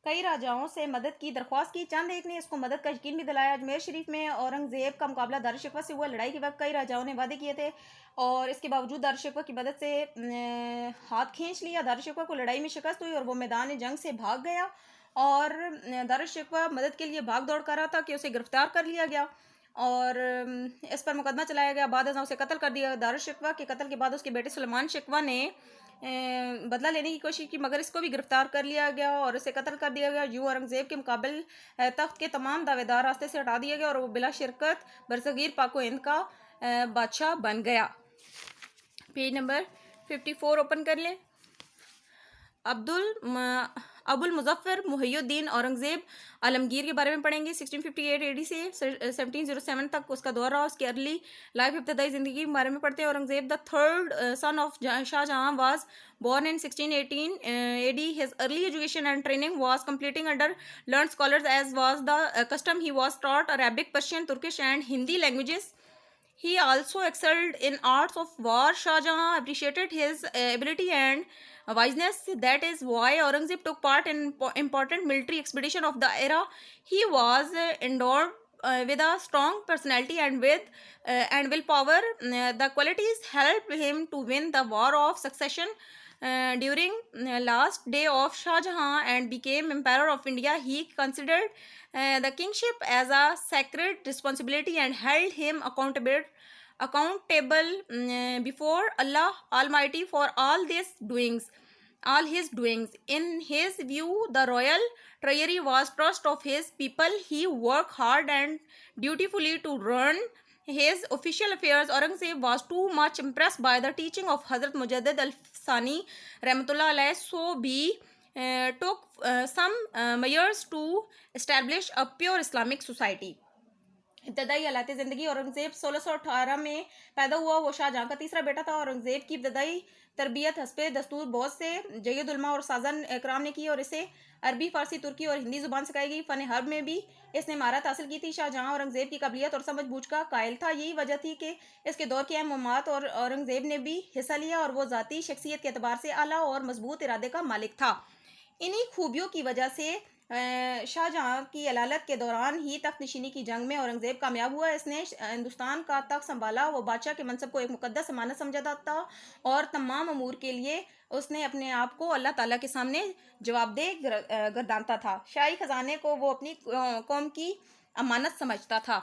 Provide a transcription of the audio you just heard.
کئی راجاؤں سے مدد کی درخواست کی، چند ایک نے اس کو مدد کا یقین بھی دلایا۔ اجمیر شریف میں اورنگزیب کا مقابلہ دارالشکوہ سے ہوا۔ لڑائی کے وقت کئی راجاؤں نے وعدے کیے تھے اور اس کے باوجود دارالشکوہ کی مدد سے ہاتھ کھینچ لیا۔ دارالشکوہ کو لڑائی میں شکست ہوئی اور وہ میدان جنگ سے بھاگ گیا اور دارالشکوہ مدد کے لیے بھاگ دوڑ کر رہا تھا کہ اسے گرفتار کر لیا گیا اور اس پر مقدمہ چلایا گیا۔ بعد ازاں اسے قتل کر دیا۔ دارالشکوہ کے قتل کے بعد اس کے بیٹے سلیمان شکوہ نے بدلہ لینے کی کوشش کی مگر اس کو بھی گرفتار کر لیا گیا اور اسے قتل کر دیا گیا۔ یوں اورنگزیب کے مقابل تخت کے تمام دعوے دار راستے سے ہٹا دیے گئے اور وہ بلا شرکت برصغیر پاک و ہند کا بادشاہ بن گیا۔ پیج نمبر 54 اوپن کر لیں۔ ابو المظفر محی الدین اورنگزیب عالمگیر کے بارے میں پڑھیں گے۔ 1658 AD سے 1707 تک اس کا دور رہا۔ اس کی ارلی لائف ابتدائی زندگی کے بارے میں پڑھتے ہیں۔ Aurangzeb the third son of شاہ جہاں was born in 1618 AD. His early education and training was completing under learned scholars as was the custom. He was taught Arabic, Persian, Turkish and Hindi languages. He also excelled in arts of war. Shah Jahan appreciated his ability and wiseness. That is why Aurangzeb took part in important military expedition of the era. He was endowed with a strong personality and willpower. The qualities helped him to win the war of succession during last day of Shah Jahan and became emperor of India. He considered the kingship as a sacred responsibility and held him accountable before Allah Almighty for all his doings. In his view, the royal treasury was trust of his people. He worked hard and dutifully to run his official affairs. Aurangzeb was too much impressed by the teaching of Hazrat Mujaddid al-Thani Rahmatullah alayhi, so he took some measures to establish a pure Islamic society. ابتدائی حالات زندگی اورنگزیب 1618 میں پیدا ہوا۔ وہ شاہ جہاں کا تیسرا بیٹا تھا۔ اورنگزیب کی ابتدائی تربیت حسب دستور بہت سے جید علماء اور سازن اکرام نے کی اور اسے عربی، فارسی، ترکی اور ہندی زبان سکھائی گئی۔ فن حرب میں بھی اس نے مہارت حاصل کی تھی۔ شاہ جہاں اورنگزیب کی قابلیت اور سمجھ بوجھ کا قائل تھا۔ یہی وجہ تھی کہ اس کے دور کے اہم مہمات اور اورنگزیب نے بھی حصہ لیا اور وہ ذاتی شخصیت کے اعتبار سے اعلیٰ اور مضبوط ارادے کا مالک تھا۔ انہی خوبیوں کی وجہ سے شاہ جہاں کی علالت کے دوران ہی تخت نشینی کی جنگ میں اورنگزیب کامیاب ہوا۔ اس نے ہندوستان کا تخت سنبھالا۔ وہ بادشاہ کے منصب کو ایک مقدس امانت سمجھتا تھا اور تمام امور کے لیے اس نے اپنے آپ کو اللہ تعالیٰ کے سامنے جواب دہ گردانتا تھا۔ شاہی خزانے کو وہ اپنی قوم کی امانت سمجھتا تھا۔